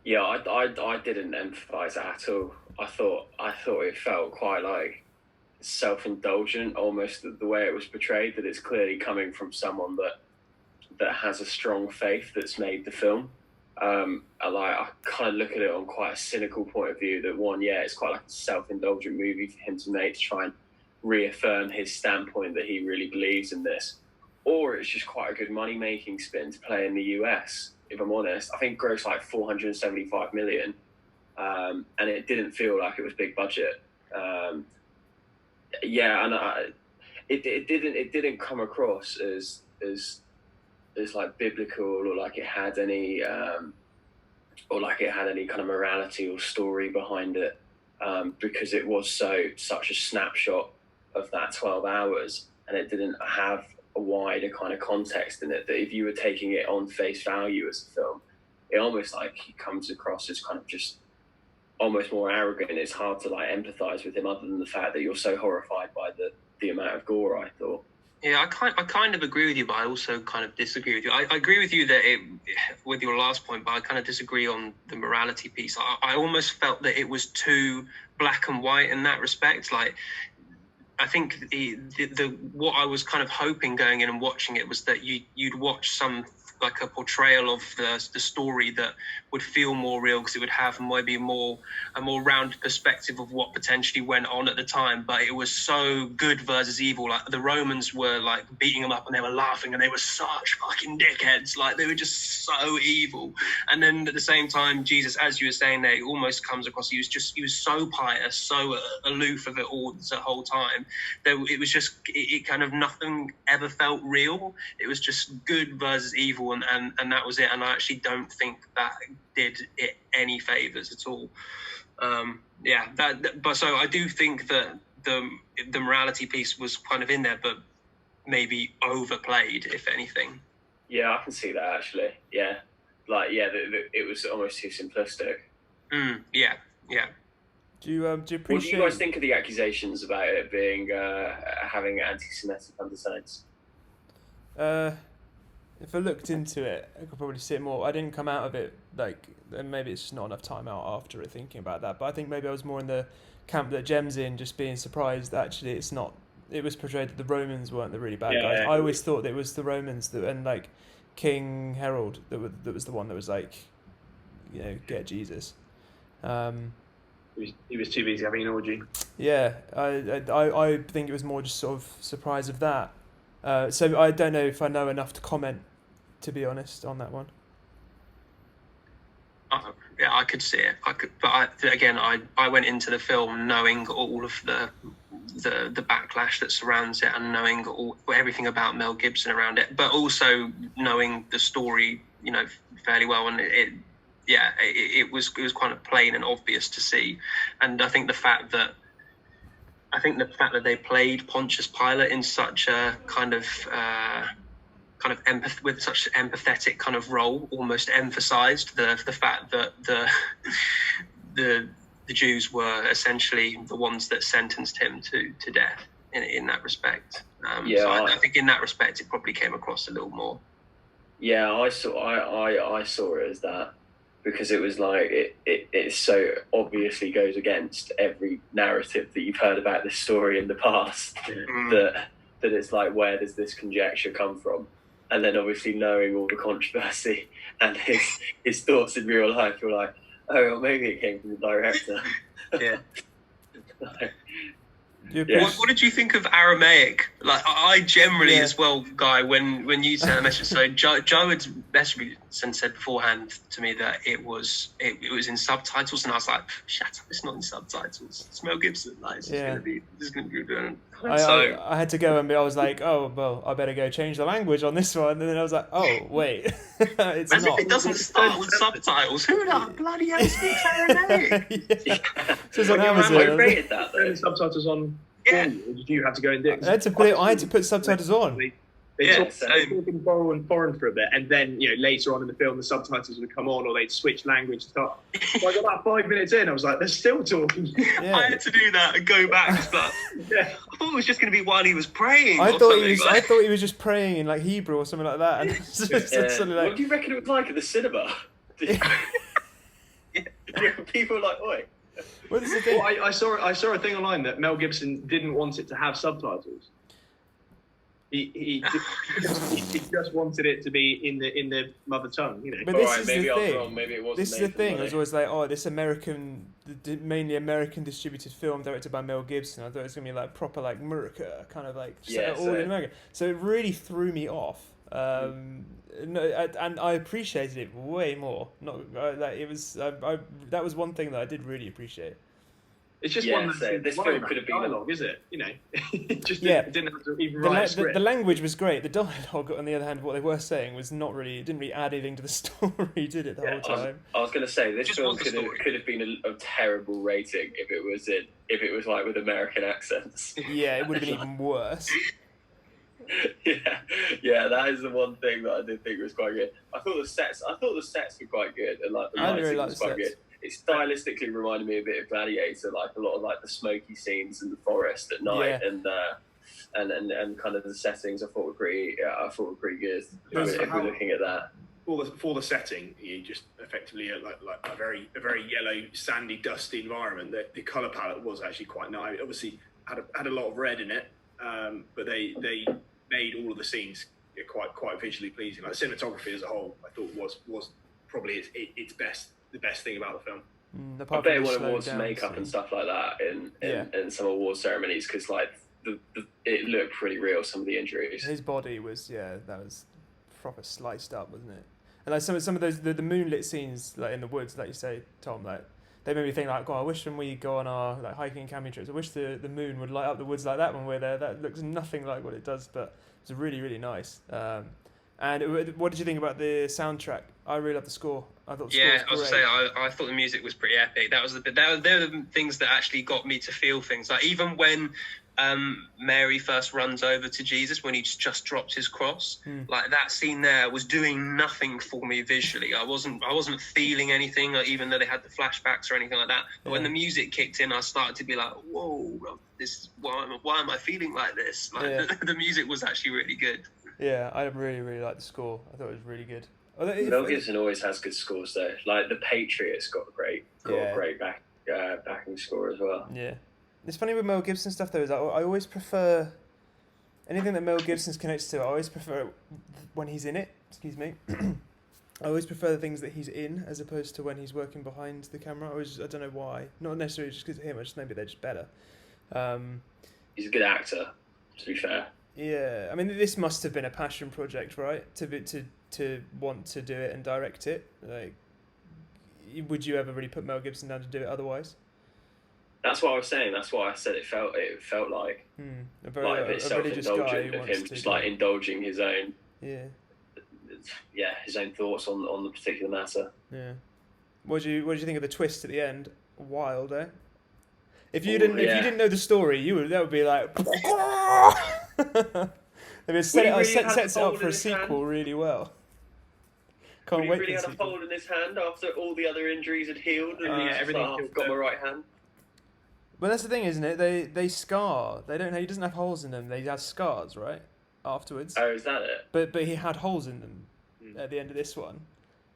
Yeah, I didn't empathise at all. I thought it felt quite like self-indulgent, almost the way it was portrayed. That it's clearly coming from someone that has a strong faith that's made the film. I kind of look at it on quite a cynical point of view. That one, yeah, it's quite like a self-indulgent movie for him to make to try and reaffirm his standpoint that he really believes in this, or it's just quite a good money-making spin to play in the US. If I'm honest, I think it grossed like 475 million, and it didn't feel like it was big budget. Yeah, and it didn't come across as like biblical, or like it had any kind of morality or story behind it, because it was such a snapshot of that 12 hours, and it didn't have a wider kind of context in it. That if you were taking it on face value as a film, it almost like he comes across as kind of just almost more arrogant. It's hard to like empathize with him, other than the fact that you're so horrified by the amount of gore. I thought. Yeah, I kind of agree with you, but I also kind of disagree with you. I agree with you that with your last point, but I kind of disagree on the morality piece. I almost felt that it was too black and white in that respect. Like, I think the what I was kind of hoping going in and watching it was that you'd watch some, like, a portrayal of the story that would feel more real, because it would have maybe a more rounded perspective of what potentially went on at the time. But it was so good versus evil. Like, the Romans were like beating them up and they were laughing, and they were such fucking dickheads. Like, they were just so evil. And then at the same time, Jesus, as you were saying there, almost comes across, he was so pious, so aloof of it all the whole time. It was just, it kind of, nothing ever felt real. It was just good versus evil. And that was it. And I actually don't think that did it any favors at all. But so I do think that the morality piece was kind of in there, but maybe overplayed, if anything. Yeah, I can see that actually. Yeah, like it was almost too simplistic. Yeah. Do you appreciate? What do you guys think of the accusations about it being having anti-Semitic undertones? If I looked into it, I could probably see it more. I didn't come out of it, like, and maybe it's just not enough time out after it thinking about that, but I think maybe I was more in the camp that Jem's in, just being surprised that actually it's not, it was portrayed that the Romans weren't the really bad guys. I always thought that it was the Romans that, and like King Harold that was the one that was like, you know, get Jesus. He was too busy having an orgy. Yeah, I think it was more just sort of surprise of that. So I don't know if I know enough to comment, to be honest, on that one. Yeah, I could see it. I went into the film knowing all of the backlash that surrounds it, and knowing everything about Mel Gibson around it, but also knowing the story, you know, fairly well. And it was kind of plain and obvious to see. And I think the fact that they played Pontius Pilate in such a with such empathetic kind of role, almost emphasized the fact that the Jews were essentially the ones that sentenced him to death in that respect. So I think in that respect it probably came across a little more. Yeah, I saw it as that, because it was like it so obviously goes against every narrative that you've heard about this story in the past. that it's like, where does this conjecture come from? And then obviously knowing all the controversy and his thoughts in real life, you're like, oh, well, maybe it came from the director. Yeah. What did you think of Aramaic? Like, I generally as well, Guy, when you sent a message, so Joe had messaged and said beforehand to me that it was in subtitles, and I was like, shut up, it's not in subtitles. It's Mel Gibson. Like, this is gonna be good. I had to go and I was like, oh, well, I better go change the language on this one. And then I was like, oh, wait, it's as not. If it doesn't start with subtitles, who the bloody hell speaks Aramaic? It's on Amazon. I rated that though. Subtitles on. Yeah. Did you have to go and do it? I had to put subtitles on. They talking foreign for a bit, and then, you know, later on in the film the subtitles would come on, or they'd switch language and stuff. So I got about 5 minutes in, I was like, they're still talking. Yeah. I had to do that and go back, but I thought it was just going to be while he was praying. I thought he was just praying in like Hebrew or something like that. And What do you reckon it was like at the cinema? people are like, oi. Well, this is the thing. Well, I saw a thing online that Mel Gibson didn't want it to have subtitles. He just wanted it to be in the mother tongue, you know. But this Alright, is maybe the I was thing. wrong. Maybe it wasn't. This is the thing. I was always like, oh, this mainly American distributed film directed by Mel Gibson. I thought it was gonna be like proper like America, kind of like all in America. So it really threw me off. And I appreciated it way more. Not like it was. That was one thing that I did really appreciate. It's just this film could have been dialogue, is it? You know, it didn't have to even the, write la- a script. the language was great. The dialogue, on the other hand, what they were saying was not really. It didn't really add anything to the story, did it? The whole time. I was going to say this Just film want the could have been a terrible rating if it was like with American accents. Yeah, it would have been even worse. yeah, that is the one thing that I did think was quite good. I thought the sets were quite good, and like the I lighting really like was the quite sets. good. It stylistically reminded me a bit of Gladiator, like a lot of like the smoky scenes in the forest at night, Yeah. and kind of the settings. I thought were pretty good. If we're looking at that. For the setting, you just effectively like a very yellow, sandy, dusty environment. The color palette was actually quite nice. Obviously, had a lot of red in it, but they made all of the scenes quite visually pleasing. Like cinematography as a whole, I thought was probably the best thing about the film. I bet it would have won some makeup and stuff like that in some award ceremonies, because like it looked pretty real, some of the injuries. His body was that was proper sliced up, wasn't it? And like some of those the moonlit scenes like in the woods, like you say, Tom, like they made me think like, God, I wish when we go on our like hiking and camping trips, I wish the moon would light up the woods like that when we're there. That looks nothing like what it does, but it's really, really nice. And what did you think about the soundtrack? I really loved the score. I thought the Yeah, score I was was gonna great. say I thought the music was pretty epic. That was they're the things that actually got me to feel things. Like even when Mary first runs over to Jesus when he's just dropped his cross, like that scene there was doing nothing for me visually. I wasn't feeling anything, like, even though they had the flashbacks or anything like that. But when the music kicked in, I started to be like, whoa, this why am I feeling like this? Like the music was actually really good. Yeah, I really, really liked the score. I thought it was really good. Mel Gibson always has good scores though. Like The Patriots got a great backing score as well. Yeah. It's funny with Mel Gibson stuff though, is I always prefer anything that Mel Gibson's connected to. I always prefer when he's in it. Excuse me. I always prefer the things that he's in as opposed to when he's working behind the camera. I don't know why. Not necessarily just because of him. Maybe they're just better. He's a good actor, to be fair. Yeah, I mean, this must have been a passion project, right? To want to do it and direct it. Like, would you ever really put Mel Gibson down to do it otherwise? That's what I was saying. That's why I said it felt like A very like a bit self-indulgent of him, just like indulging his own his own thoughts on the particular matter. Yeah. What do you think of the twist at the end? Wild, eh? If you didn't know the story, that would be like. I mean, sets it up for a sequel really well. Can't wait. He really had a hole in his hand after all the other injuries had healed, and everything got my right hand. But that's the thing, isn't it? They scar. They don't. He doesn't have holes in them. They have scars, right? Afterwards. Oh, is that it? But he had holes in them at the end of this one.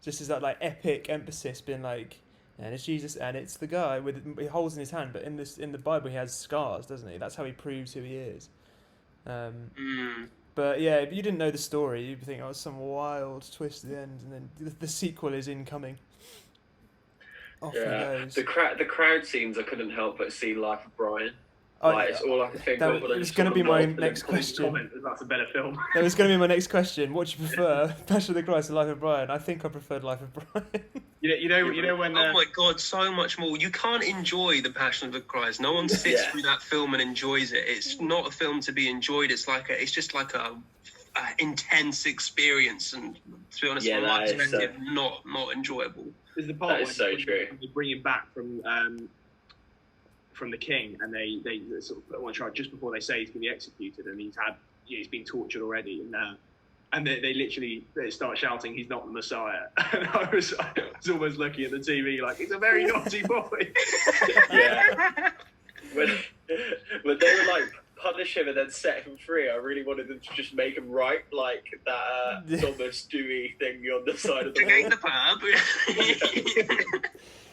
Just as that like epic emphasis, being like, and it's Jesus, and it's the guy with holes in his hand. But in the Bible, he has scars, doesn't he? That's how he proves who he is. But yeah, if you didn't know the story, you'd think, oh, it's some wild twist at the end, and then the sequel is incoming. Off he goes. The crowd scenes, I couldn't help but see Life of Brian. It's all I can think of. It was going to be my next question. That's a better film. That was going to be my next question. What do you prefer, Passion of the Christ or Life of Brian? I think I preferred Life of Brian. You know when. Oh my God, so much more. You can't enjoy the Passion of the Christ. No one sits through that film and enjoys it. It's not a film to be enjoyed. It's just like a intense experience, and to be honest, from my perspective, not enjoyable. There's the part that is so true. They bring him back from the king, and they sort of put him on trial just before they say he's going to be executed, and he's been tortured already, and they literally start shouting, "He's not the Messiah!" And I was almost looking at the TV like, "He's a very naughty boy." Yeah. When they were like, punish him and then set him free, I really wanted them to just make him right, like that Thomas Dewey thing on the side of the wall. The pub.